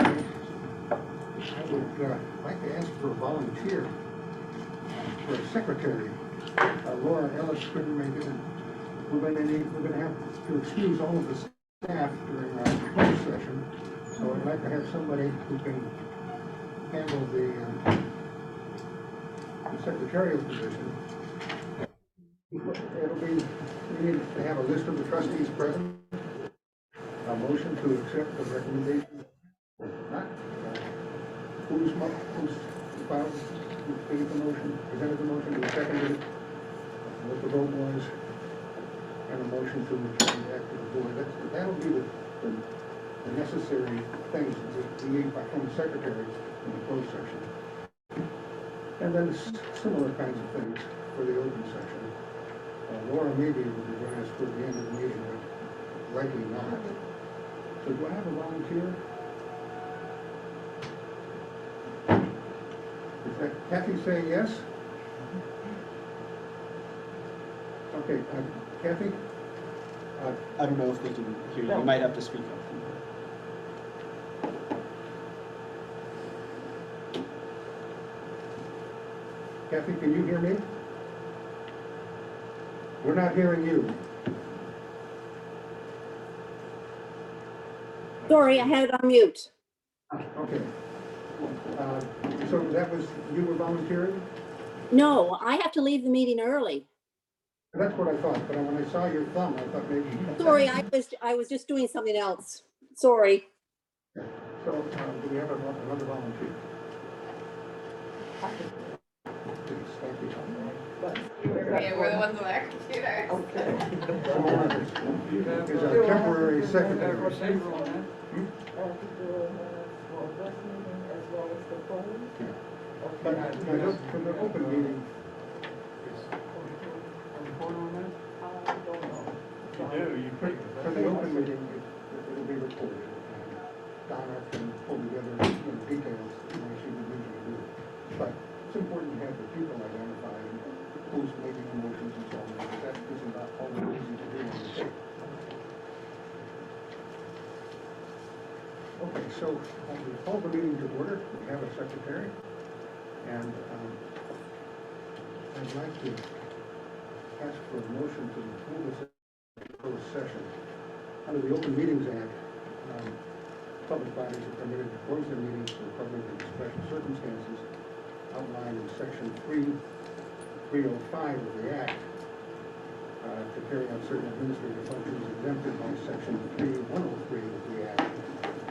I would like to ask for a volunteer for a secretary. Laura Ellis couldn't make it, and we're going to have to excuse all of the staff during our closed session. So I'd like to have somebody who can handle the secretarial position. It'll be, we need to have a list of the trustees present. A motion to accept the recommendation. Not, who's filed, who gave the motion, presented the motion, who seconded it, what the vote was, and a motion to return back to the board. That'll be the necessary things that we need from the secretary in the closed session. And then similar kinds of things for the open section. Laura may be able to join us toward the end of the meeting, but likely not. So do I have a volunteer? Is that Kathy saying yes? Okay, Kathy? I don't know if they can hear you. You might have to speak up. Kathy, can you hear me? We're not hearing you. Sorry, I had it on mute. Okay. So that was, you were volunteering? No, I have to leave the meeting early. That's what I thought, but when I saw your thumb, I thought maybe. Sorry, I was just doing something else. Sorry. So, do we have another volunteer? Yeah, we're the ones on our computer. Is our temporary secretary. But for the open meeting. For the open meeting, it'll be recorded. Donna can pull together details the way she would usually do. But it's important to have the people identified and who's making the motions and so on, because that isn't always easy to do on the tape. Okay, so we call the meeting to order. We have a secretary, and I'd like to ask for a motion to move this closed session. Under the Open Meetings Act, public bodies are permitted to close their meetings to the public in special circumstances outlined in Section 305 of the Act to carry out certain administrative functions exempted by Section 3103 of the Act.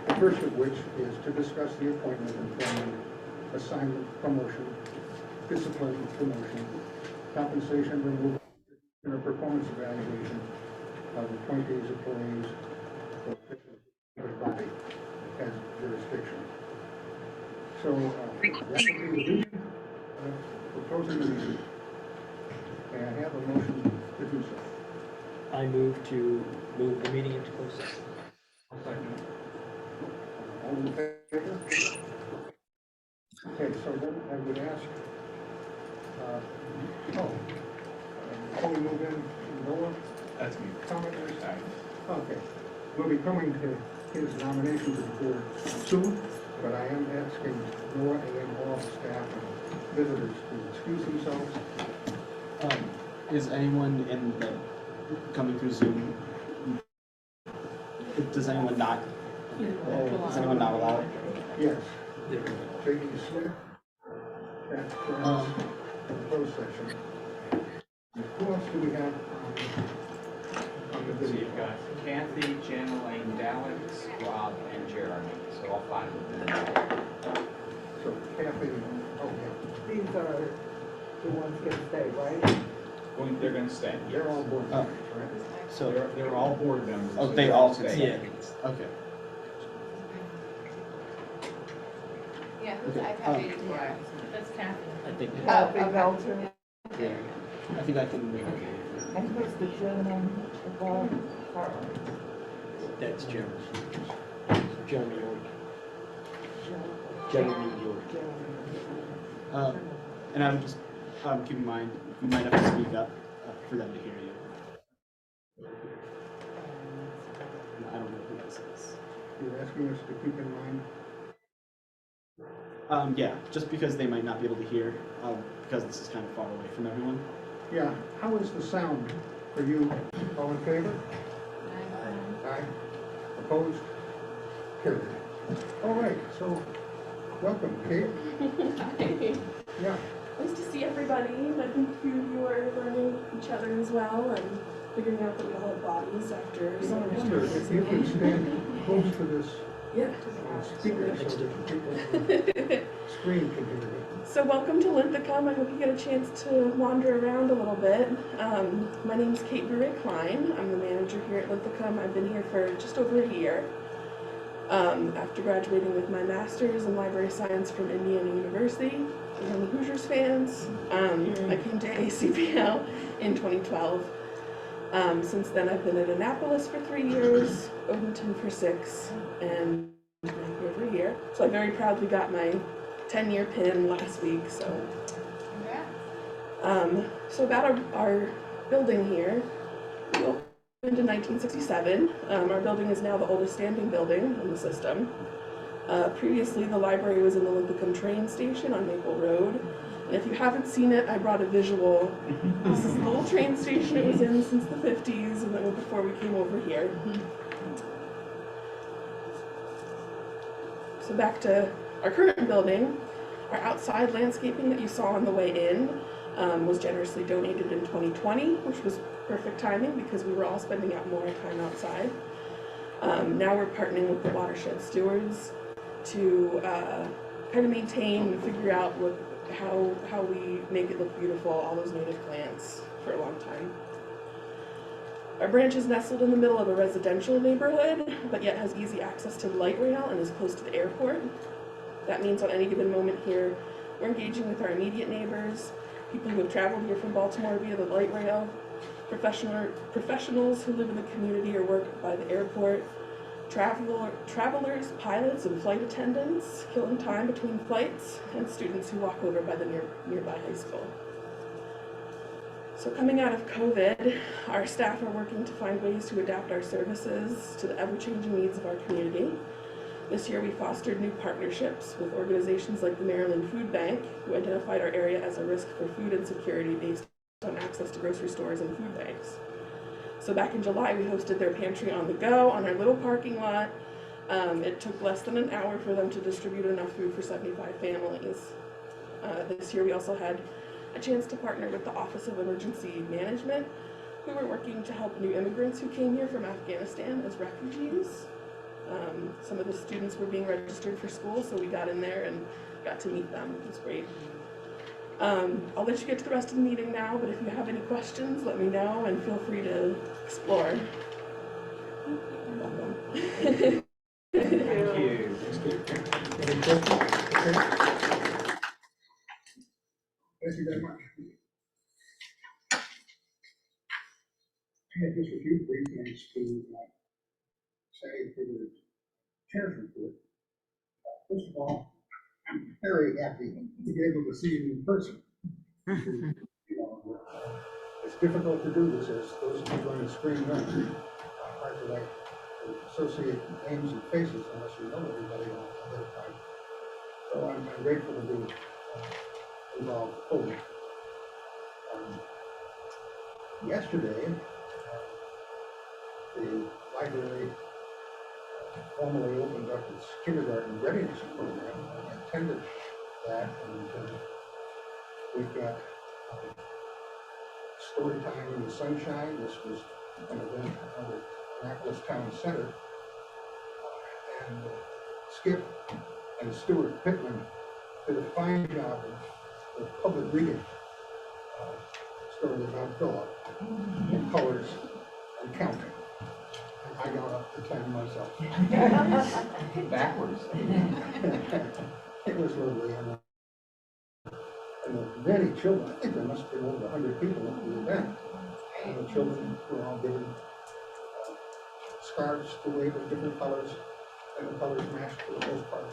The first of which is to discuss the appointment, employment, assignment, promotion, discipline, demotion, compensation, removal, and a performance evaluation of appointees, employees, or officials of the body has jurisdiction. So that would be the reason for closing the meeting. May I have a motion to do so? I move to move the meeting into closed session. All in favor? Okay, so then I would ask, before we move in, Noah? That's me. Commenters? Okay. We'll be coming to his nomination to the board soon, but I am asking Noah and all staff and visitors to excuse themselves. Is anyone coming through Zoom? Does anyone not? Is anyone not allowed? Yes. J.E. Smith. That's the closed session. Who else do we have on the So video? you've got Kathy, Jen, Elaine, Alex, Rob, and Jeremy. So all five of them. So Kathy, oh yeah, These are the ones gonna stay, right? They're going to stay. they're all board Oh. members, right? So They're all board members. oh, so they they're all staying. yeah. Okay. Yeah, who's Okay, iPad 84? That's Kathy. I think Kathy okay. Melton. yeah. I think I can. And who's the gentleman above her? That's Jeremy. Jeremy York. Jeremy York. And I would just keep in mind you might have to speak up for them to hear you. I don't know who this is. You're asking us to keep in mind, Yeah, just because they might not be able to hear, because this is kind of far away from everyone. Yeah, how is the sound for you? All in favor? Aye. Opposed? Carried. All right, so, welcome, Kate. Hi. Yeah, Nice to see everybody. I think you are learning each other as well and figuring out that we all have bodies after I so much wonder time. if you could stand close to this Yeah. speaker so that people on the screen can hear you. So welcome to Linthicum. I hope you get a chance to wander around a little bit. My name's Kate Burrick-Klein. I'm the manager here at Linthicum. I've been here for just over a year. After graduating with my master's in library science from Indiana University, I'm a Hoosiers fans. I came to ACPL in 2012. Since then I've been at Annapolis for 3 years, Odenton for 6, and here for a year. So I very proudly got my 10-year pin last week. So, so about our building here, we opened in 1967. Our building is now the oldest standing building in the system. Previously, the library was in the Linthicum train station on Maple Road. And if you haven't seen it, I brought a visual. This is the little train station it was in since the 50s, and then before we came over here. So back to our current building. Our outside landscaping that you saw on the way in was generously donated in 2020, which was perfect timing because we were all spending out more time outside. Now we're partnering with the watershed stewards to kind of maintain and figure out how we make it look beautiful, all those native plants for a long time. Our branch is nestled in the middle of a residential neighborhood, but yet has easy access to the light rail and is close to the airport. That means on any given moment here, we're engaging with our immediate neighbors, people who have traveled here from Baltimore via the light rail, professionals who live in the community or work by the airport, travelers, pilots, and flight attendants killing time between flights, and students who walk over by the nearby high school. So coming out of COVID, our staff are working to find ways to adapt our services to the ever-changing needs of our community. This year we fostered new partnerships with organizations like the Maryland Food Bank, who identified our area as a risk for food insecurity based on access to grocery stores and food banks. So back in July, we hosted their pantry on the go on our little parking lot. It took less than an hour for them to distribute enough food for 75 families. This year we also had a chance to partner with the Office of Emergency Management, who were working to help new immigrants who came here from Afghanistan as refugees. Some of the students were being registered for school, so we got in there and got to meet them. It was great. I'll let you get to the rest of the meeting now, but if you have any questions, let me know and feel free to explore. Thank you. Any questions? Okay. Thank you very much. I have just a few brief things to say for the chair's report. First of all, I'm very happy to be able to see you in person. You know, it's difficult to do this as those people on the screen run. Hard to like associate names and faces unless you know everybody ahead of time. So I'm grateful to be involved fully. Yesterday, the library formally opened up its kindergarten readiness program. I attended that, and we've got story time in the sunshine. This was an event at the Annapolis Town Center. And Skip and Stuart Pittman did a fine job of public reading. Story about Philip in colors and counting. I got up to 10 myself. Backwards. It was lovely. And many children, I think there must have been over 100 people at the event. And the children were all given scarves to wave in different colors, and the colors matched for the most part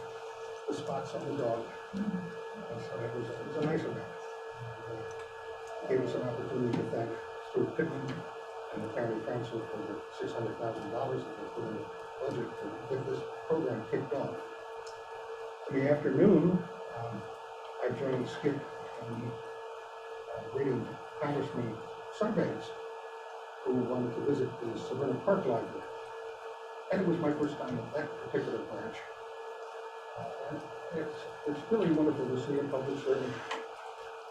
the spots on the dog. So it was a nice event. Gave us an opportunity to thank Stuart Pittman and the county council for the $600,000 that they put in the budget to get this program kicked off. In the afternoon, I joined Skip in reading Congressman Sundance, who wanted to visit the Severna Park Library. And it was my first time at that particular branch. And it's really wonderful to see a public servant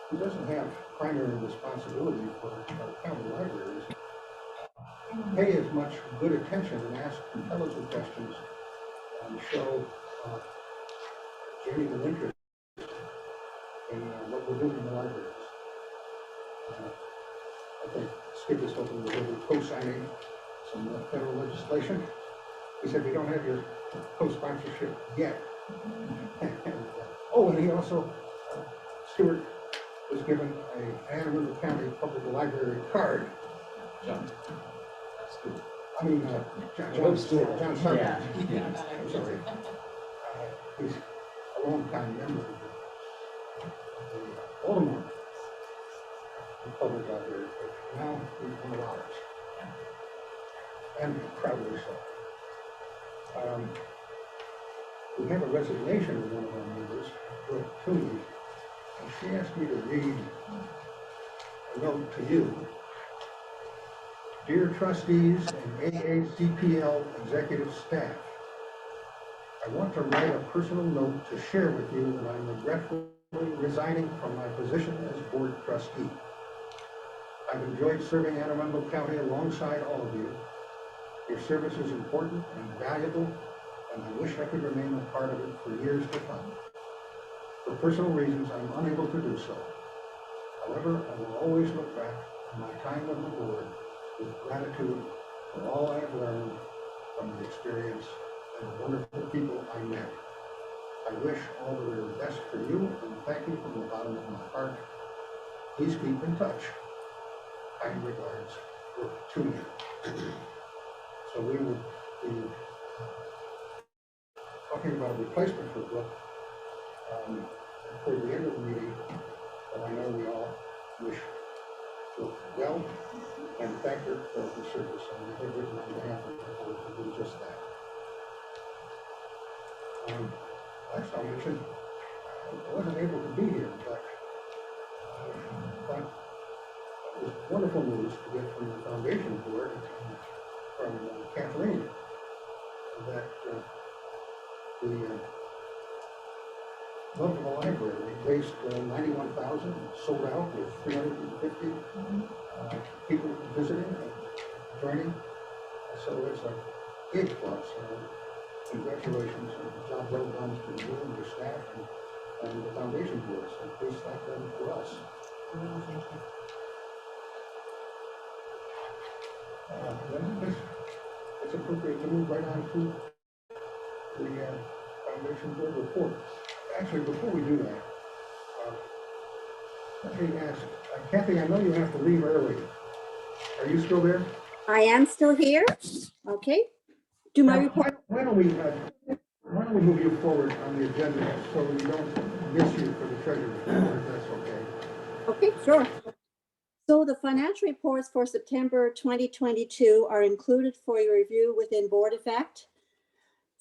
who doesn't have primary responsibility for our county libraries pay as much good attention and ask intelligent questions and show genuine interest in what we're doing in the libraries. I think Skip is hoping that we'll be co-signing some federal legislation. He said we don't have your co-sponsorship yet. And he also, Stuart was given a Anne Arundel County Public Library card. John. John Stewart. John Stewart. Yeah. I'm sorry. He's a long-time member of the Baltimore Public Library, but now he's one of ours. And proudly so. We have a resignation of one of our members, Brooke Toomey, and she asked me to read a note to you. Dear trustees and AACPL executive staff, I want to write a personal note to share with you that I'm regretfully resigning from my position as board trustee. I've enjoyed serving Anne Arundel County alongside all of you. Your service is important and valuable, and I wish I could remain a part of it for years to come. For personal reasons, I'm unable to do so. However, I will always look back on my time on the board with gratitude for all I have learned from the experience and the wonderful people I met. I wish all the very best for you and thank you from the bottom of my heart. Please keep in touch. Kind regards, Brooke Toomey. So we will be talking about a replacement for Brooke toward the end of the meeting, but I know we all wish Brooke well and thank her for her service, and I have written on behalf of the board to do just that. Last I mentioned, I wasn't able to be here, but it was wonderful news to get from the foundation board, from Kathleen, that the Lovable Library raised $91,000, sold out with 350 people visiting and joining. So it's a big plus. Congratulations and job well done to you and your staff and the foundation board. So please thank them for us. Then it's appropriate to move right on to the foundation board report. Actually, before we do that, let me ask, Kathy, I know you have to leave early. Are you still there? I am still here. Okay. Do my Now, report. Why don't we move you forward on the agenda so we don't miss you for the treasurer's report, if that's okay? Okay, sure. So the financial reports for September 2022 are included for your review within Board Effect.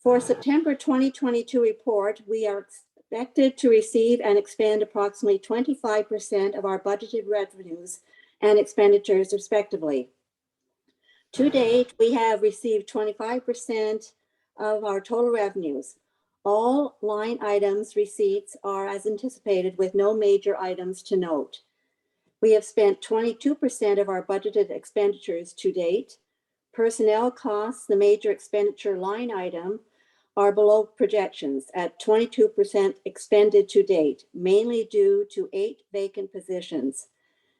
For September 2022 report, we are expected to receive and expend approximately 25% of our budgeted revenues and expenditures respectively. To date, we have received 25% of our total revenues. All line items receipts are as anticipated with no major items to note. We have spent 22% of our budgeted expenditures to date. Personnel costs, the major expenditure line item, are below projections at 22% expended to date, mainly due to 8 vacant positions.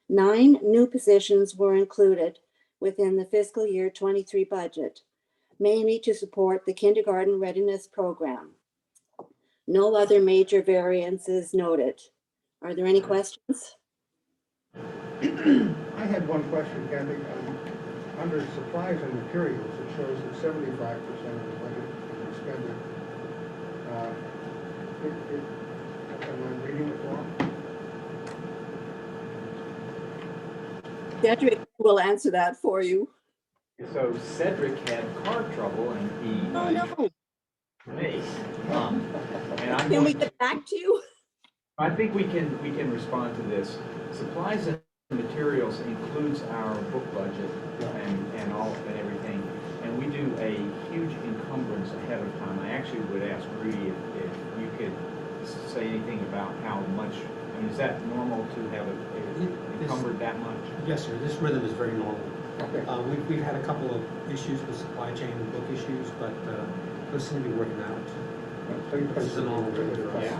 9 new positions were included within the fiscal year 23 budget, mainly to support the kindergarten readiness program. No other major variances noted. Are there any questions? I had one question, Kathy. Under supplies and materials, it shows that 75% of the budget is expended. Am I reading it wrong? Cedric will answer that for you. So Cedric had car trouble and he. Oh, no. Me. And I'm Can we going get back to you? I think we can respond to this. Supplies and materials includes our book budget and all and everything, and we do a huge encumbrance ahead of time. I actually would ask Rudy if you could say anything about how much. I mean, is that normal to have it encumbered that much? Yes, sir. This rhythm is very normal. Okay. We've had a couple of issues with supply chain and book issues, but those seem to be working out. So you This is a normal rhythm for us. Yeah.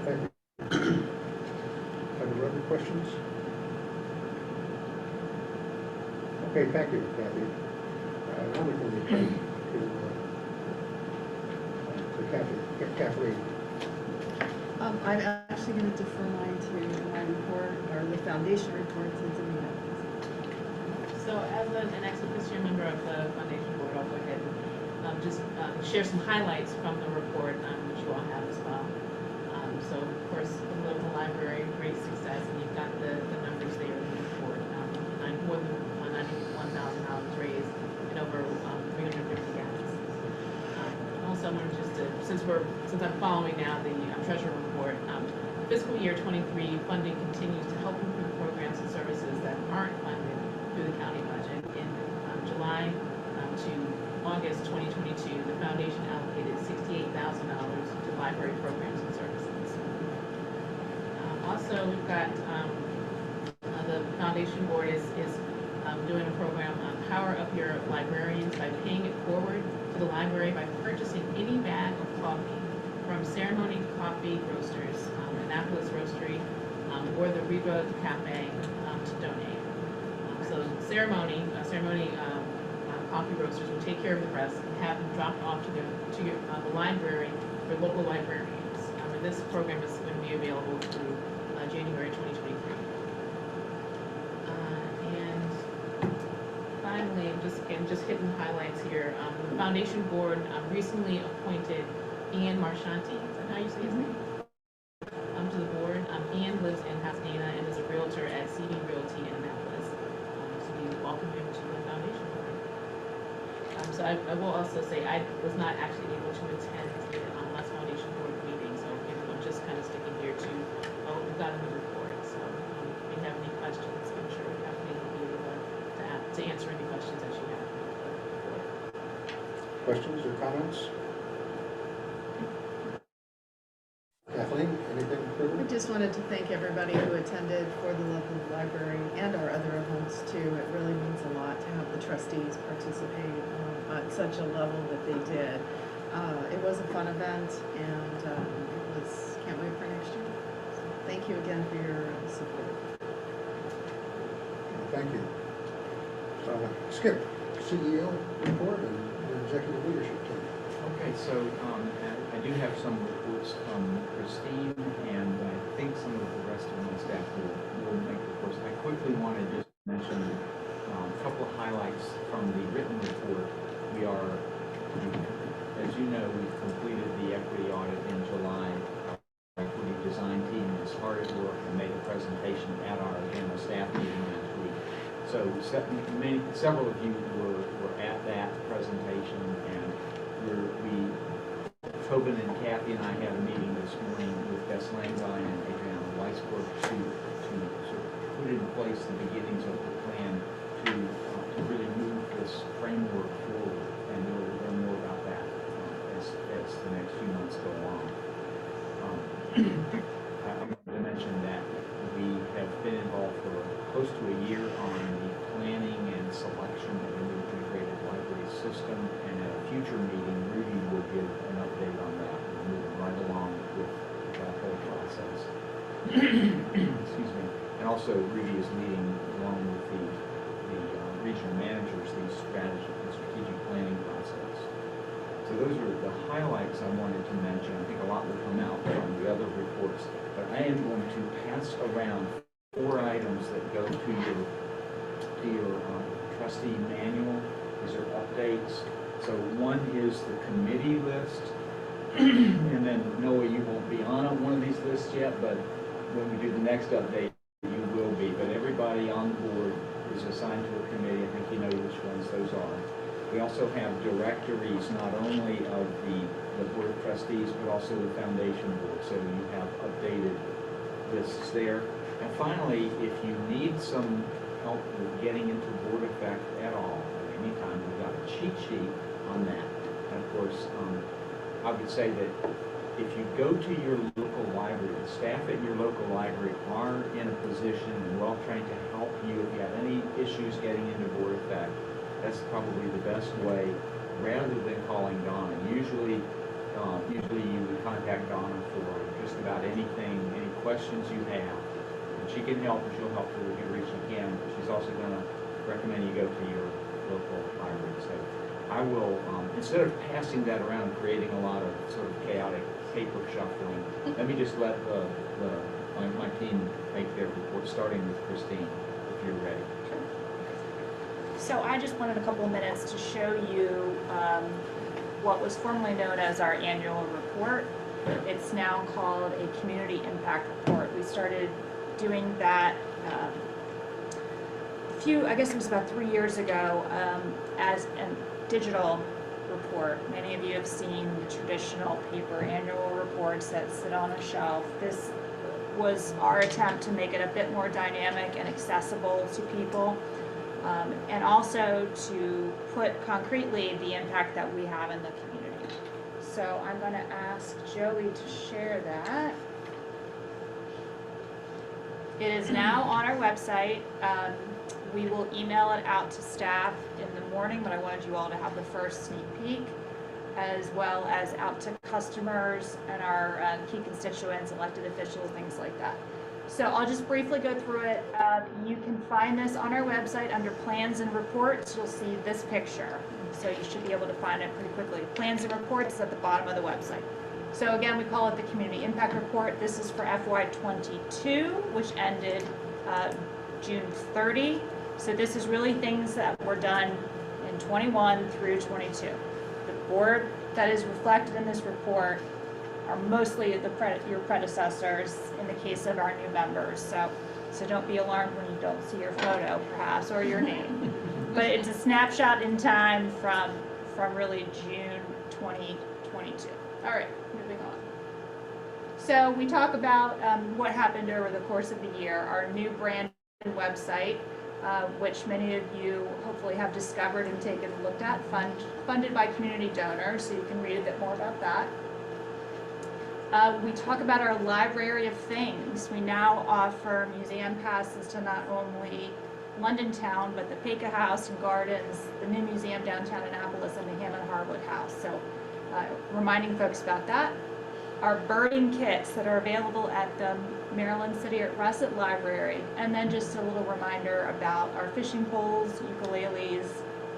Thank you. Are there other questions? Okay, thank you, Kathy. Now we can return to Kathleen. I'm actually going to defer mine to my report, or the foundation report, since Amina. So as an ex officio member of the foundation board, I'll go ahead and just share some highlights from the report, which you all have as well. So of course, the library, great success, and you've got the numbers there in the report. More than $91,000 raised and over 350 gallons. Also, I wanted just to, since I'm following now the treasurer report, fiscal year 23 funding continues to help improve programs and services that aren't funded through the county budget. In July to August 2022, the foundation allocated $68,000 to library programs and services. Also, we've got the foundation board is doing a program on Power Up Your Librarians by paying it forward to the library by purchasing any bag of coffee from Ceremony Coffee Roasters, Annapolis Roastery, or the Riva Cafe to donate. So Ceremony Coffee Roasters will take care of the rest and have them dropped off to the library for local librarians. And this program is going to be available through January 2023. And finally, just hitting highlights here. The foundation board recently appointed Ian Marchanti. Is that how you say his name? To the board. Ian lives in Pasadena and is a realtor at CD Realty in Annapolis. So we welcome him to the foundation board. So I will also say I was not actually able to attend the last foundation board meeting, so I'm just kind of sticking here to we've got a new report. So if you have any questions, I'm sure Kathleen will be able to answer any questions that you have. Questions or comments? Kathleen, anything I further? just wanted to thank everybody who attended for the love of the library and our other events too. It really means a lot to have the trustees participate at such a level that they did. It was a fun event, and can't wait for next year. So thank you again for your support. Thank you. Skip, CEO report and executive leadership team. Okay, so I do have some reports from Christine, and I think some of the rest of my staff will make reports. I quickly want to just mention a couple of highlights from the written report. We are, as you know, we've completed the equity audit in July. Our equity design team was hard at work and made a presentation at our general staff meeting last week. So several of you were at that presentation, and Tobin and Kathy and I had a meeting this morning with Bess Langbein and Adriana Weisberg to sort of put in place the beginnings of the plan to really move this framework forward, and we'll learn more about that as the next few months go on. I wanted to mention that we have been involved for close to a year on the planning and selection of a new integrated library system, and at a future meeting, Rudy will give an update on that. We're moving right along with that whole process. Excuse me. And also, Rudy is leading along with the regional managers the strategic planning process. So those are the highlights I wanted to mention. I think a lot will come out from the other reports, but I am going to pass around 4 items that go to your trustee manual. These are updates. So one is the committee list, and then Noah, you won't be on one of these lists yet, but when we do the next update, you will be. But everybody on the board is assigned to a committee. I think you know which ones those are. We also have directories not only of the Board of Trustees, but also the Foundation Board, so you have updated lists there. And finally, if you need some help with getting into Board Effect at all, at any time, we've got a cheat sheet on that. And of course, I would say that if you go to your local library, the staff at your local library are in a position and well trained to help you if you have any issues getting into Board Effect. That's probably the best way, rather than calling Donna. Usually you would contact Donna for just about anything, any questions you have. And she can help, and she'll help to the degree she can, but she's also going to recommend you go to your local library. So I will, instead of passing that around and creating a lot of sort of chaotic paper shuffling, let me just let my team make their report, starting with Christine, if you're ready. So I just wanted a couple of minutes to show you what was formerly known as our annual report. It's now called a community impact report. We started doing that I guess it was about 3 years ago, as a digital report. Many of you have seen the traditional paper annual reports that sit on a shelf. This was our attempt to make it a bit more dynamic and accessible to people. And also to put concretely the impact that we have in the community. So I'm going to ask Joey to share that. It is now on our website. We will email it out to staff in the morning, but I wanted you all to have the first sneak peek, as well as out to customers and our key constituents, elected officials, things like that. So I'll just briefly go through it. You can find this on our website under Plans and Reports. You'll see this picture. So you should be able to find it pretty quickly. Plans and Reports is at the bottom of the website. So again, we call it the Community Impact Report. This is for FY22, which ended June 30. So this is really things that were done in 21 through 22. The board that is reflected in this report are mostly your predecessors in the case of our new members. So don't be alarmed when you don't see your photo, perhaps, or your name. But it's a snapshot in time from really June 2022. All right, moving on. So we talk about what happened over the course of the year. Our new brand website, which many of you hopefully have discovered and taken a look at, funded by community donors, so you can read a bit more about that. We talk about our library of things. We now offer museum passes to not only London Town, but the Peka House and Gardens, the new museum downtown Annapolis, and the Hammond Harwood House. So reminding folks about that. Our birding kits that are available at the Maryland City at Russet Library. And then just a little reminder about our fishing poles, ukuleles,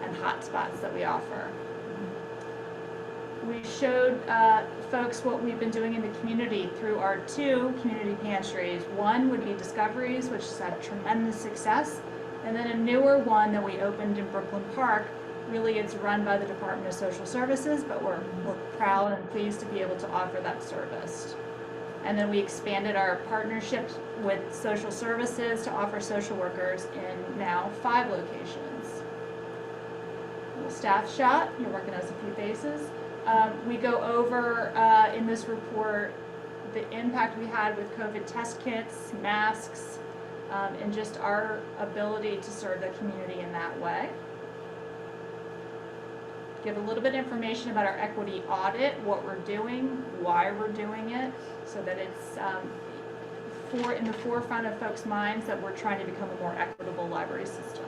and hotspots that we offer. We showed folks what we've been doing in the community through our 2 community pantries. One would be Discoveries, which has had tremendous success, and then a newer one that we opened in Brooklyn Park. Really, it's run by the Department of Social Services, but we're proud and pleased to be able to offer that service. And then we expanded our partnerships with social services to offer social workers in now 5 locations. A little staff shot, you'll recognize a few faces. We go over in this report the impact we had with COVID test kits, masks, and just our ability to serve the community in that way. Give a little bit of information about our equity audit, what we're doing, why we're doing it, so that it's in the forefront of folks' minds that we're trying to become a more equitable library system.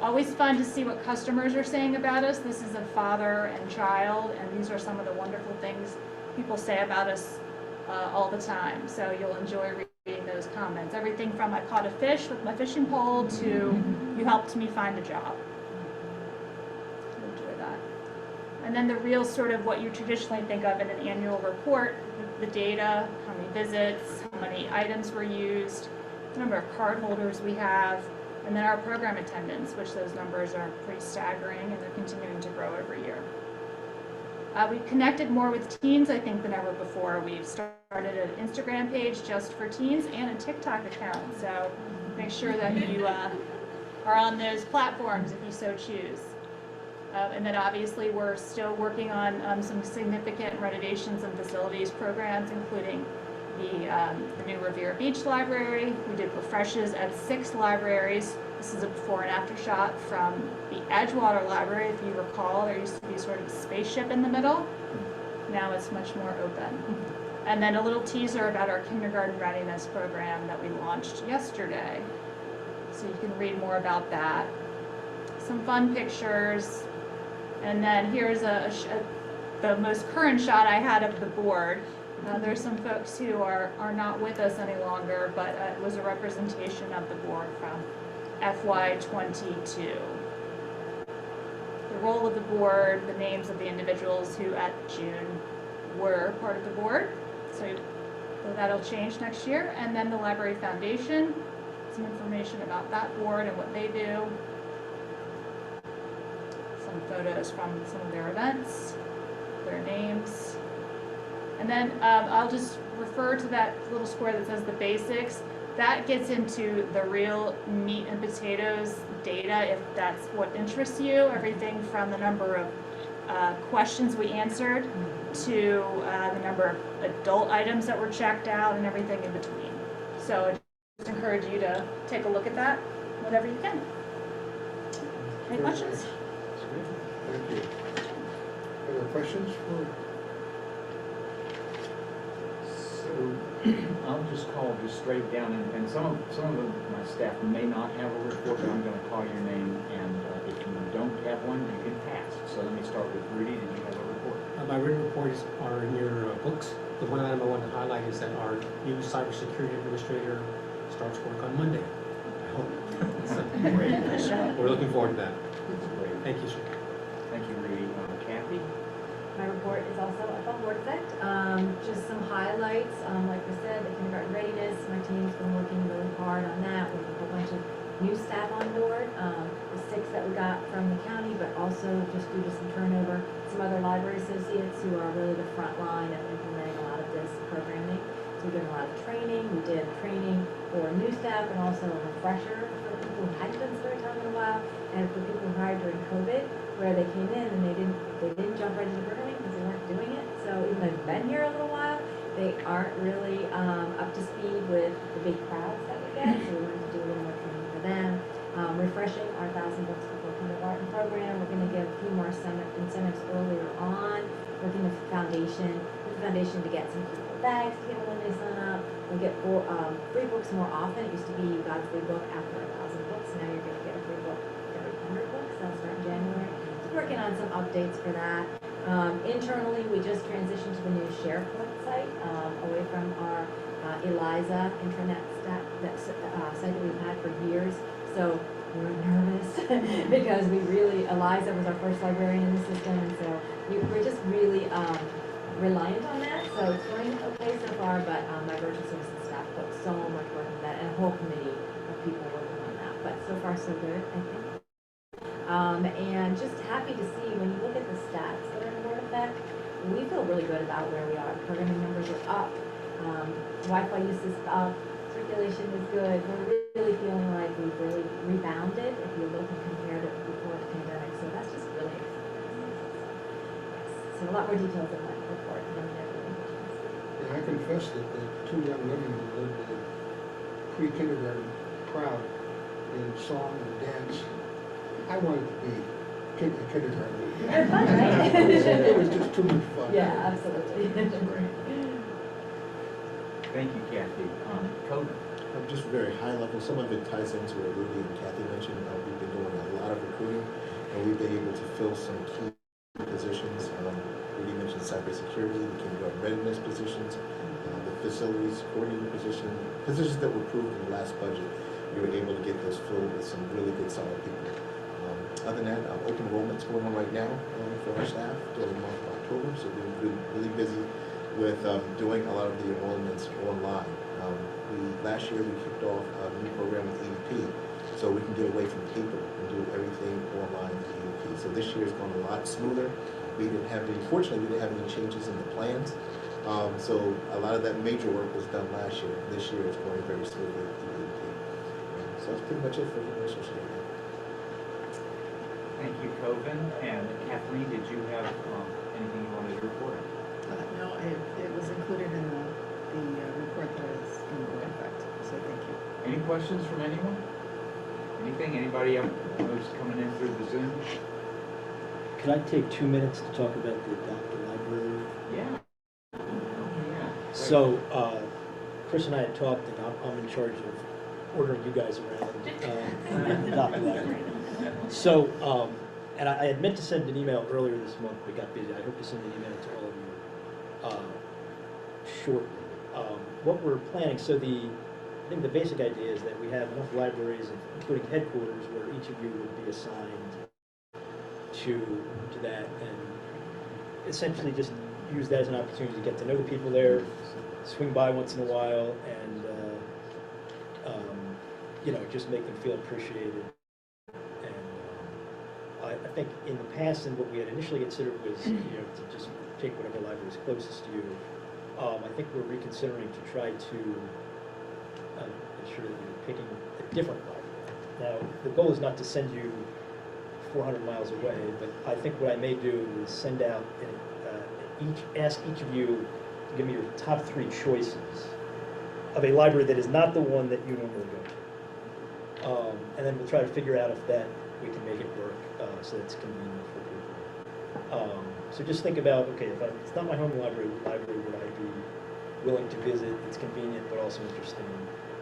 Always fun to see what customers are saying about us. This is a father and child, and these are some of the wonderful things people say about us all the time. So you'll enjoy reading those comments. Everything from I caught a fish with my fishing pole to you helped me find a job. Enjoy that. And then the real sort of what you traditionally think of in an annual report, the data, how many visits, how many items were used, the number of card holders we have, and then our program attendance, which those numbers are pretty staggering, and they're continuing to grow every year. We've connected more with teens, I think, than ever before. We've started an Instagram page just for teens and a TikTok account. So make sure that you are on those platforms if you so choose. And then obviously, we're still working on some significant renovations and facilities programs, including the new Revere Beach Library. We did refreshes at 6 libraries. This is a before and after shot from the Edgewater Library. If you recall, there used to be sort of a spaceship in the middle. Now it's much more open. And then a little teaser about our kindergarten readiness program that we launched yesterday. So you can read more about that. Some fun pictures. And then here's the most current shot I had of the board. There's some folks who are not with us any longer, but it was a representation of the board from FY22. The role of the board, the names of the individuals who at June were part of the board. So that'll change next year. And then the Library Foundation, some information about that board and what they do. Some photos from some of their events, their names. And then I'll just refer to that little square that says the basics. That gets into the real meat and potatoes data, if that's what interests you. Everything from the number of questions we answered to the number of adult items that were checked out and everything in between. So I just encourage you to take a look at that whenever you can. Any questions? Thank you. Other questions for? So I'll just call just straight down, and some of my staff may not have a report, but I'm going to call your name, and if you don't have one, you can pass. So let me start with Rudy. Did you have a report? My written reports are in your books. The one item I want to highlight is that our new cybersecurity administrator starts work on Monday. I hope. So, Great. we're looking forward to that. Great. Thank you, sir. Thank you, Rudy. Kathy? My report is also about board effect. Just some highlights. Like we said, the kindergarten readiness. My team's been working really hard on that. We have a whole bunch of new staff on board. The 6 that we got from the county, but also just due to some turnover, some other library associates who are really the front line of implementing a lot of this programming. So we did a lot of training. We did training for new staff and also a refresher for people who hadn't been storytelling in a while, and for people who hired during COVID, where they came in and they didn't jump right into programming because they weren't doing it. So even though they've been here a little while, they aren't really up to speed with the big crowds that we get. So we wanted to do a little more training for them. Refreshing our 1,000 Books Before Kindergarten program. We're going to give a few more incentives earlier on, working with the foundation to get some people bags to get when they sign up. We'll get free books more often. It used to be you got a free book after 1,000 books. Now you're going to get a free book every 100 books. That'll start in January. So working on some updates for that. Internally, we just transitioned to the new SharePoint site, away from our Eliza intranet site that we've had for years. So we were nervous because Eliza was our first librarian in the system, and so we're just really reliant on that. So it's going okay so far, but my virtual services staff put so much work into that, and a whole committee of people working on that. But so far so good, I think. And just happy to see when you look at the stats that are in board effect, we feel really good about where we are. Programming numbers are up, Wi-Fi use is up, circulation is good. We're really feeling like we've really rebounded if you look and compare it before the pandemic. So that's just really exciting. Yes. So a lot more details in that report than we ever did. Yeah, I confess that the 2 young women who lived in the pre-kindergarten crowd in song and dance, I wanted to be kindergarten. They're fun, right? It was just too much fun. Yeah, absolutely. Thank you, Kathy. Cody? Just very high level, some of it ties into what Rudy and Kathy mentioned. We've been doing a lot of recruiting, and we've been able to fill some key positions. Rudy mentioned cybersecurity, the kindergarten readiness positions, the facilities coordinator positions that were approved in the last budget. We were able to get those filled with some really good solid people. Other than that, open enrollment's going on right now for our staff during the month of October, so we've been really busy with doing a lot of the enrollments online. Last year we kicked off a new program with EDP, so we can get away from paper and do everything online with EDP. So this year's gone a lot smoother. Fortunately, we didn't have any changes in the plans. So a lot of that major work was done last year. This year it's going very smoothly with EDP. So that's pretty much it for the research area. Thank you, Coven. And Kathleen, did you have anything you wanted to report? No, it was included in the report that is in board effect, so thank you. Any questions from anyone? Anything? Anybody else who's coming in through the Zoom? Could I take 2 minutes to talk about the Adopt a Library? Yeah. Yeah. So, Chris and I had talked, and I'm in charge of ordering you guys around the Adopt a Library. So, and I had meant to send an email earlier this month, but got busy. I hope to send an email to all of you shortly. What we're planning, so I think the basic idea is that we have enough libraries, including headquarters, where each of you would be assigned to that, and essentially just use that as an opportunity to get to know the people there, swing by once in a while, and just make them feel appreciated. And I think in the past, and what we had initially considered was to just take whatever library is closest to you. I think we're reconsidering to try to ensure that you're picking a different library. Now, the goal is not to send you 400 miles away, but I think what I may do is send out ask each of you to give me your top 3 choices of a library that is not the one that you normally go to. And then we'll try to figure out if we can make it work so that it's convenient for people. So just think about, okay, if it's not my home library, what library would I be willing to visit? It's convenient but also interesting.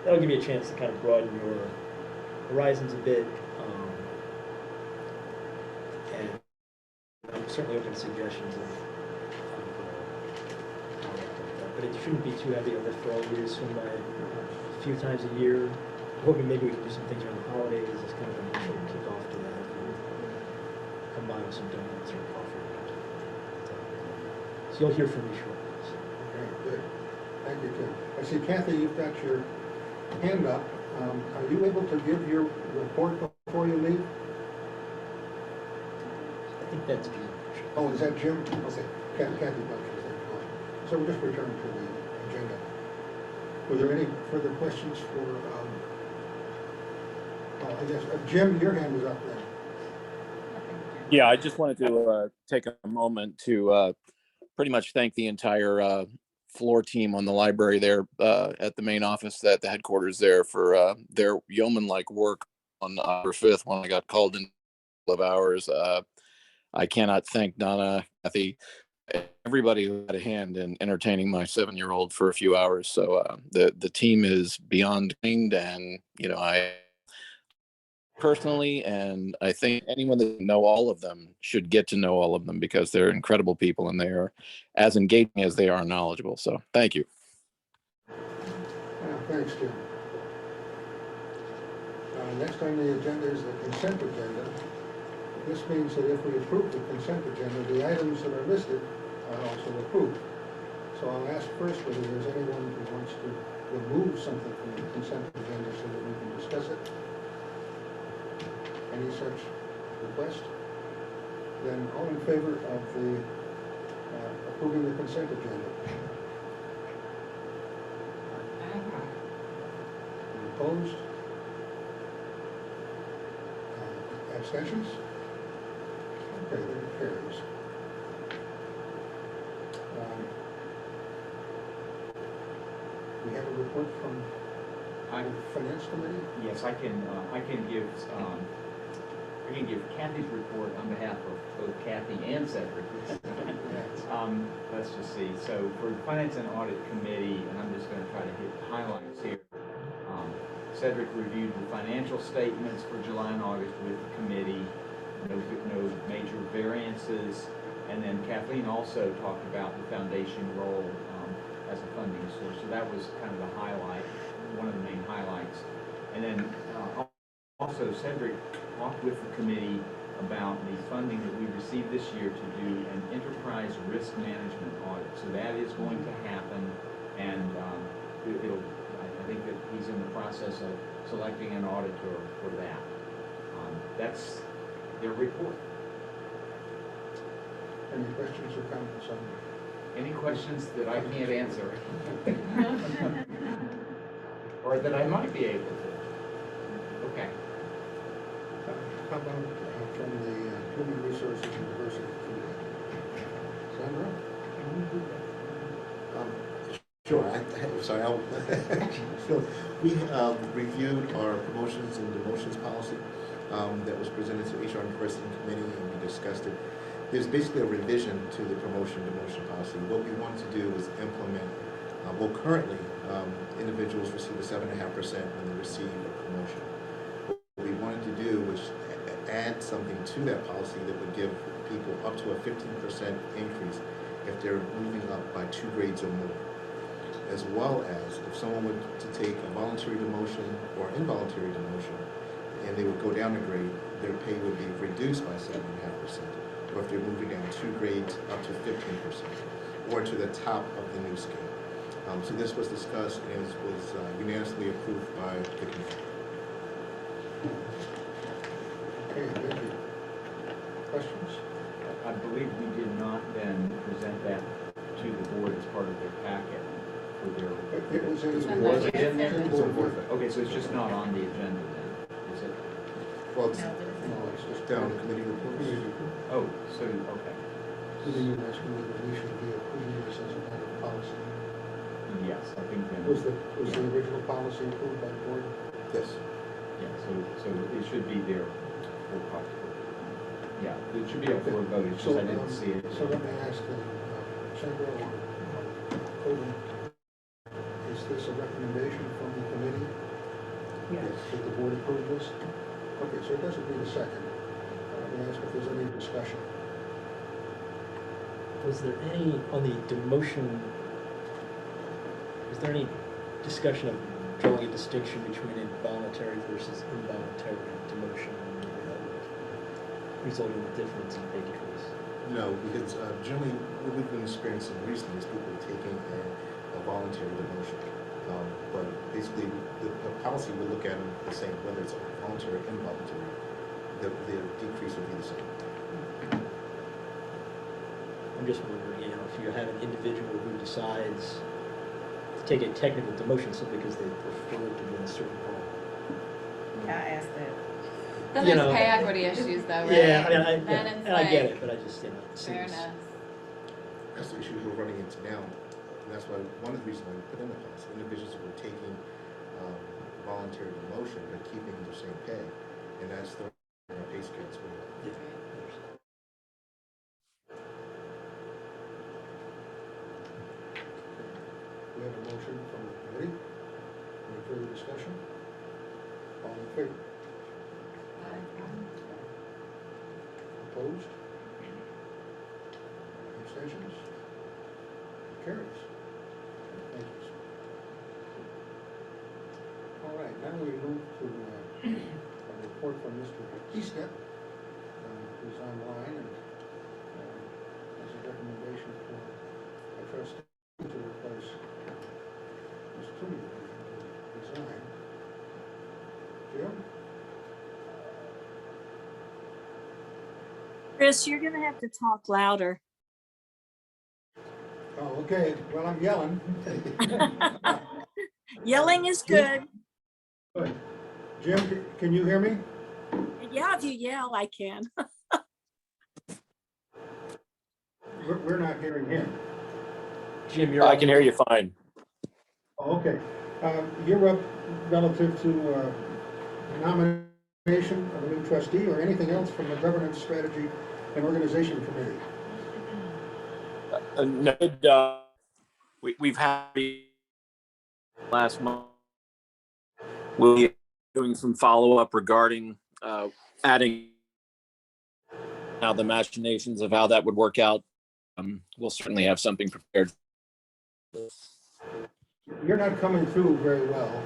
That'll give you a chance to kind of broaden your horizons a bit. And I'm certainly open to suggestions of how to do that. But it shouldn't be too heavy a lift for all of you to swing by a few times a year. I'm hoping maybe we can do some things around the holidays as kind of an initial kickoff to that. Come by with some donuts or coffee. So you'll hear from me shortly. Very good. Thank you, Tim. I see, Kathy, you've got your hand up. Are you able to give your report before you leave? I think that's Jim. Oh, is that Jim? Okay. Kathy Belcher. So we'll just return to the agenda. Were there any further questions for, I guess, Jim, your hand is up there. Yeah, I just wanted to take a moment to pretty much thank the entire floor team on the library there at the main office, at the headquarters there, for their yeoman-like work on October 5th when I got called in 12 hours. I cannot thank Donna, Kathy, everybody who had a hand in entertaining my 7-year-old for a few hours. So the team is beyond kind, and I personally, and I think anyone that know all of them should get to know all of them, because they're incredible people and they are as engaging as they are knowledgeable. So thank you. Thanks, Jim. Next on the agenda is the consent agenda. This means that if we approve the consent agenda, the items that are listed are also approved. So I'll ask first whether there's anyone who wants to remove something from the consent agenda so that we can discuss it. Any such request? Then all in favor of the approving the consent agenda? Any opposed? Abstentions? Okay, then it carries. We have a report from the Finance Committee? Yes, I can give Kathy's report on behalf of both Kathy and Cedric. Let's just see. So for the Finance and Audit Committee, and I'm just going to try to hit the highlights here. Cedric reviewed the financial statements for July and August with the committee. No major variances. And then Kathleen also talked about the foundation role as a funding source. So that was kind of the highlight, one of the main highlights. And then also Cedric talked with the committee about the funding that we received this year to do an enterprise risk management audit. So that is going to happen, and I think that he's in the process of selecting an auditor for that. That's their report. Any questions or comments on Any questions that I can't answer? Or that I might be able to? Okay. How about from the Human Resources and Diversity Committee? Sandra? Sure, sorry, so we reviewed our promotions and demotions policy that was presented to HR and Diversity Committee, and we discussed it. There's basically a revision to the promotion demotion policy. What we wanted to do was implement, well, currently, individuals receive a 7.5% when they receive a promotion. What we wanted to do was add something to that policy that would give people up to a 15% increase if they're moving up by 2 grades or more. As well as if someone were to take a voluntary demotion or involuntary demotion and they would go down a grade, their pay would be reduced by 7.5%. Or if they're moving down 2 grades, up to 15%, or to the top of the new scale. So this was discussed and it was unanimously approved by the committee. Okay, thank you. Questions? I believe we did not then present that to the board as part of their packet for their. It was in the Was it in there? It's in board. Okay, so it's just not on the agenda then, is it? Well, it's, No, it's just down committee reports. Oh, so, okay. So then you're asking whether we should be approving this as a matter of policy. Yes, I think then. Was the original policy approved by the board? Yes. Yeah, so it should be there for public. Yeah, it should be up for a vote, it's just I didn't see it. So let me ask Sandra or Colvin, is this a recommendation from the committee? Yes. Did the board approve this? Okay, so it doesn't need a second. Let me ask if there's any discussion. Was there any, on the demotion, is there any discussion of drawing a distinction between involuntary versus involuntary demotion resulting in a difference in pay decrease? No, because generally what we've been experiencing recently is people taking a voluntary demotion. But basically the policy would look at them the same, whether it's voluntary or involuntary, the decrease would be the same. I'm just wondering, you know, if you have an individual who decides to take a technical demotion simply because they prefer to be in a certain role. Yeah, I asked that. Then You there's know, pay equity issues though, right? Yeah, I mean, Then it's and I get like it, but I just, you know, it seems. fairness. That's the issue we're running into now. And that's why one of the reasons why we put in the policy, individuals who are taking voluntary demotion but keeping the same pay. And that's the pay scales for that. Yeah. We have a motion from the committee. Any further discussion? All in favor? Opposed? Abstentions? Carries. Thank you. All right, now we move to a report from Mr. Eastep, who's online and has a recommendation for a trustee to replace Ms. Toomey, to resign. Jim? Chris, you're gonna have to talk louder. Oh, okay, well, I'm yelling. Yelling is good. Good. Jim, can you hear me? Yeah, if you yell, I can. We're not hearing him. Jim, you're I up. can hear you fine. Oh, okay. You're up relative to nomination of a new trustee or anything else from the Governance Strategy and Organization Committee. No, we've had last month. We'll be doing some follow-up regarding adding now the machinations of how that would work out. We'll certainly have something prepared. You're not coming through very well.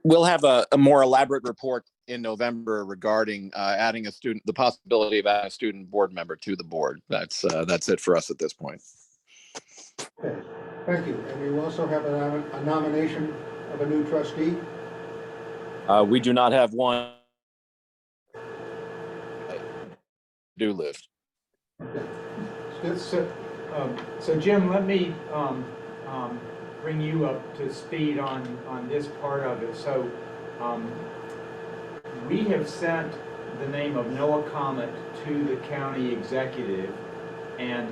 We'll have a more elaborate report in November regarding adding the possibility of adding a student board member to the board. That's it for us at this point. Okay, thank you. And you also have a nomination of a new trustee? We do not have one. Do live. So Jim, let me bring you up to speed on this part of it. So We have sent the name of Noah Comet to the county executive, and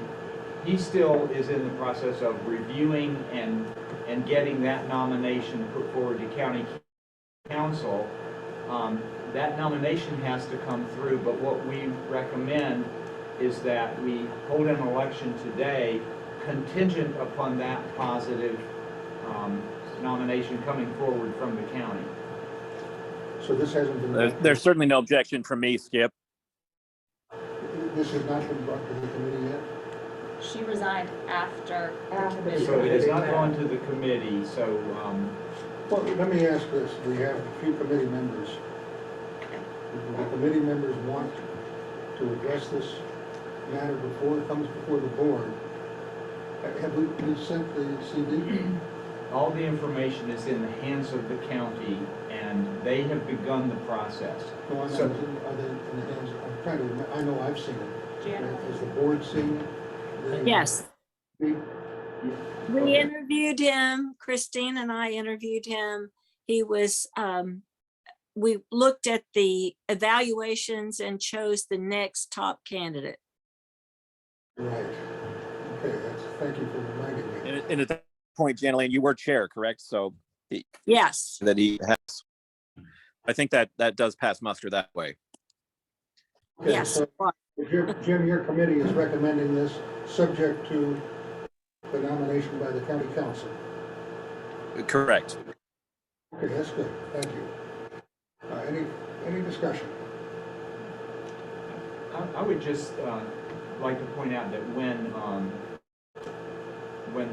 he still is in the process of reviewing and getting that nomination put forward to county council. That nomination has to come through, but what we recommend is that we hold an election today contingent upon that positive nomination coming forward from the county. So this hasn't been. There's certainly no objection from me, Skip. This has not been brought to the committee yet? She resigned after the committee. So it has not gone to the committee, so, Well, let me ask this. We have a few committee members. Do the committee members want to address this matter before it comes before the board? Have we sent the CD? all the information is in the hands of the county, and they have begun the process. No, I'm not, So- are they in the hands, I'm trying to remember, I know I've seen it. Janet. Has the board seen it? Yes, The- we interviewed him. Christine and I interviewed him. He was, we looked at the evaluations and chose the next top candidate. Right. Okay, thank you for reminding me. And at that point, Janeline, you were chair, correct? So Yes, that he has, I think that does pass muster that way. Okay, yes. so, Jim, your committee is recommending this subject to the nomination by the county council. Correct. Okay, that's good, thank you. Any discussion? I would just like to point out that when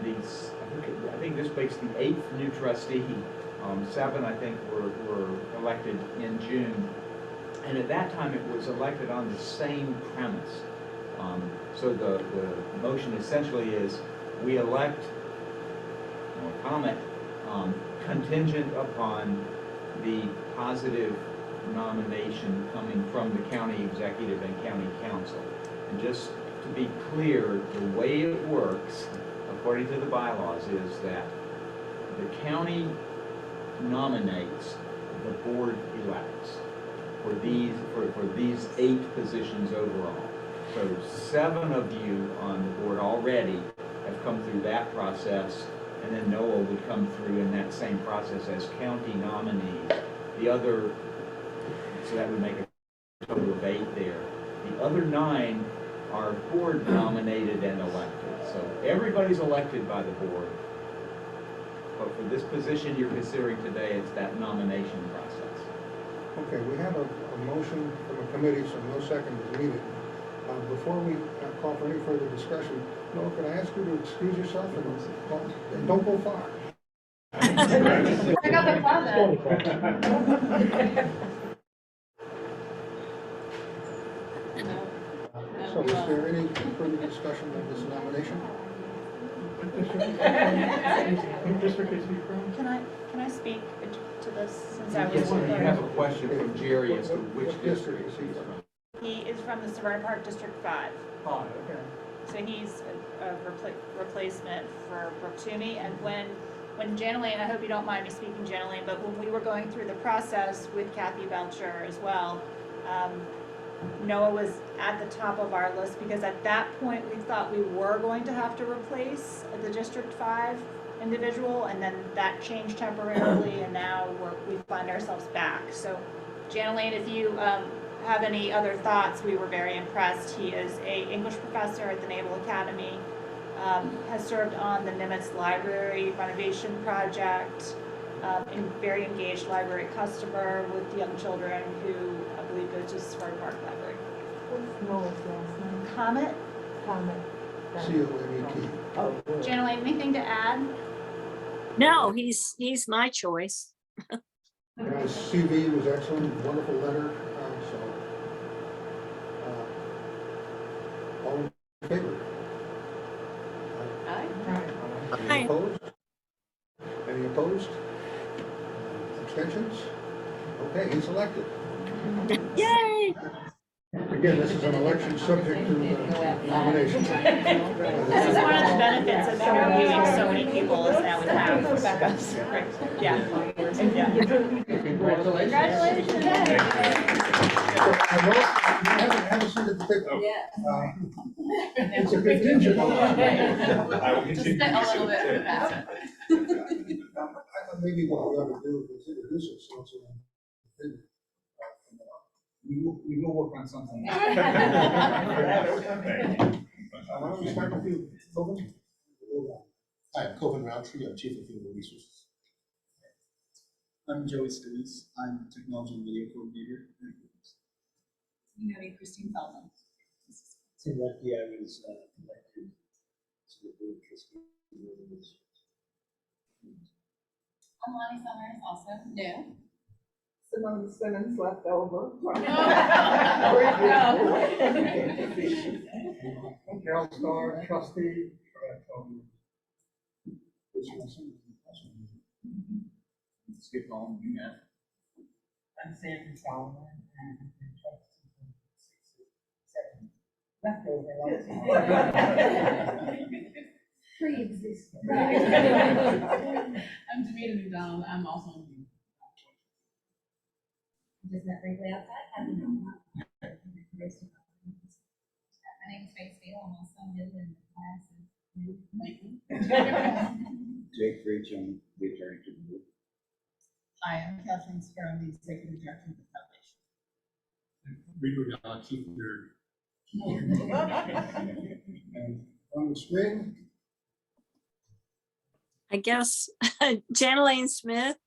these, I think this makes the 8th new trustee, 7 I think were elected in June, and at that time it was elected on the same premise. So the motion essentially is we elect Comet contingent upon the positive nomination coming from the county executive and county council. And just to be clear, the way it works, according to the bylaws, is that the county nominates, the board elects for these 8 positions overall. So 7 of you on the board already have come through that process, and then Noah would come through in that same process as county nominees. The other, so that would make a total of 8 there. The other 9 are board nominated and elected. So everybody's elected by the board. But for this position you're considering today, it's that nomination process. Okay, we have a motion from a committee, so no second is needed. Before we call for any further discussion, Noah, can I ask you to excuse yourself and don't go far? Check out the closet. So is there any further discussion of this nomination? Can I speak to this since I was? Yes, you have a question from Jerry as to which What district is he from? He is from the Severna Park District 5. Oh, okay. So he's a replacement for Brooke Toomey. And when Janeline, I hope you don't mind me speaking Janeline, but when we were going through the process with Kathy Belcher as well, Noah was at the top of our list because at that point we thought we were going to have to replace the District 5 individual, and then that changed temporarily, and now we find ourselves back. So Janeline, if you have any other thoughts, we were very impressed. He is an English professor at the Naval Academy, has served on the Nimitz Library renovation project, and very engaged library customer with young children who I believe goes to Severna Park Library. What's Noah's last name? Comet? Comet. C-O-M-E-T. Oh, Janeline, anything to add? No, he's my choice. And his CV was excellent, wonderful letter, all in favor? Any Aye. opposed? Any opposed? Abstentions? Okay, he's elected. Yay! Again, this is an election subject to nomination. This is one of the benefits of interviewing so many people goal is now we have backups. Right. Yeah. Yeah. Congratulations. Have a seat at the table. It's a contingent. I will continue. Just a little bit faster. Maybe what we ought to do is introduce ourselves. We will work on something. Why don't we start with you, Coben? Hi, I'm Coben Roundtree, I'm Chief of Human Resources. I'm Joey Stevens. I'm Technology and Media Coordinator. Christine Feldman. Tim Leckie, I was elected to the board of trustees. I'm Lonnie Summers, also new. Simone Simmons left over. Carol Starr, trustee. Skip on, you know. I'm Sandy Solomon, and I've been trustee since 7 leftover. Pre-existing. I'm Jamita McDonald. I'm also on the. Just met briefly outside. My name is Faith Steele. I'm also new in the class. Jake Breach, I'm the attorney to the group. Hi, I'm Kathleen Sparrow, I'm the executive director of the foundation. Reader, Chief Nerd. And on the screen, I guess Janaline Smith.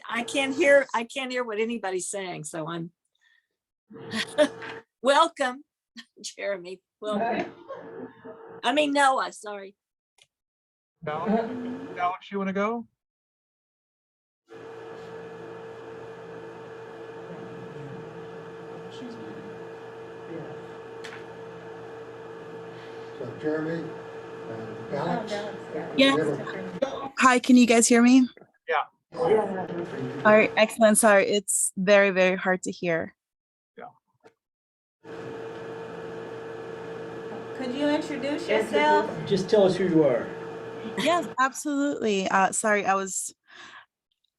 I can't hear what anybody's saying, so I'm welcome, Jeremy. Welcome. I mean Noah, sorry. Alex, you want to go? She's muted. so Jeremy, Alex. Yeah. Hi, can you guys hear me? Yeah. All right, excellent. Sorry, it's very, very hard to hear. Could you introduce yourself? Just tell us who you are. Yes, absolutely. Sorry, I was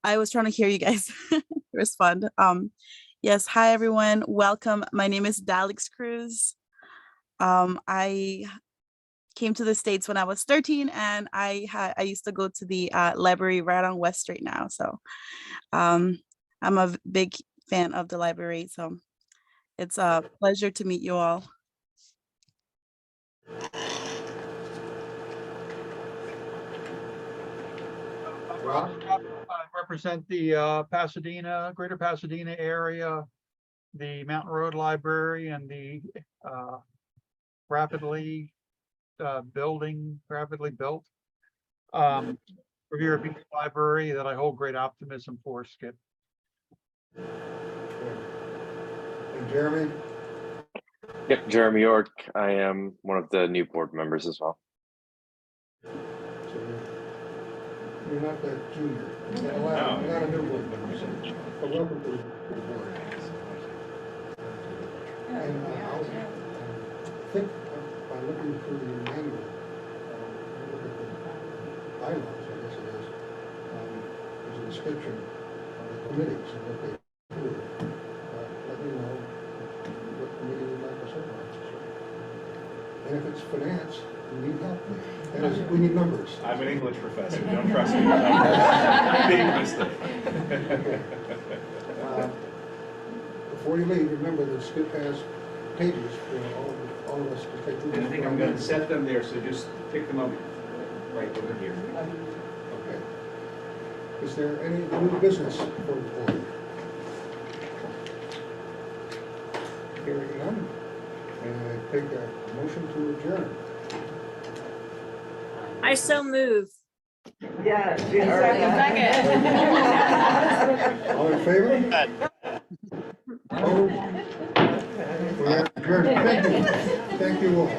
trying to hear you guys respond. Yes, hi everyone. Welcome. My name is Dalix Cruz. I came to the States when I was 13, and I used to go to the library right on West Street now. So I'm a big fan of the library. So it's a pleasure to meet you all. Rob? I represent the Pasadena, greater Pasadena area, the Mountain Road Library, and the rapidly built Riviera Beach Library that I hold great optimism for, Skip. And Jeremy? Yep, Jeremy York. I am one of the new board members as well. So you're not the junior. You're not a new board member. But welcome to the board. And I think by looking through the manual, look at the bylaws, I guess it is, there's a description of the committees and what they do. Let me know what committee you'd like to serve on. And if it's finance, we need help. That is, we need numbers. I'm an English professor, don't trust me. Big mistake. Before you leave, remember that Skip has pages for all of us to take through. And I think I'm going to set them there, so just pick them up right over here. Okay. Is there any new business for the board? Hearing none, and I take a motion to adjourn. I so move. Yeah. Second. All in favor? Opposed? We are adjourned. Thank you. Thank you all.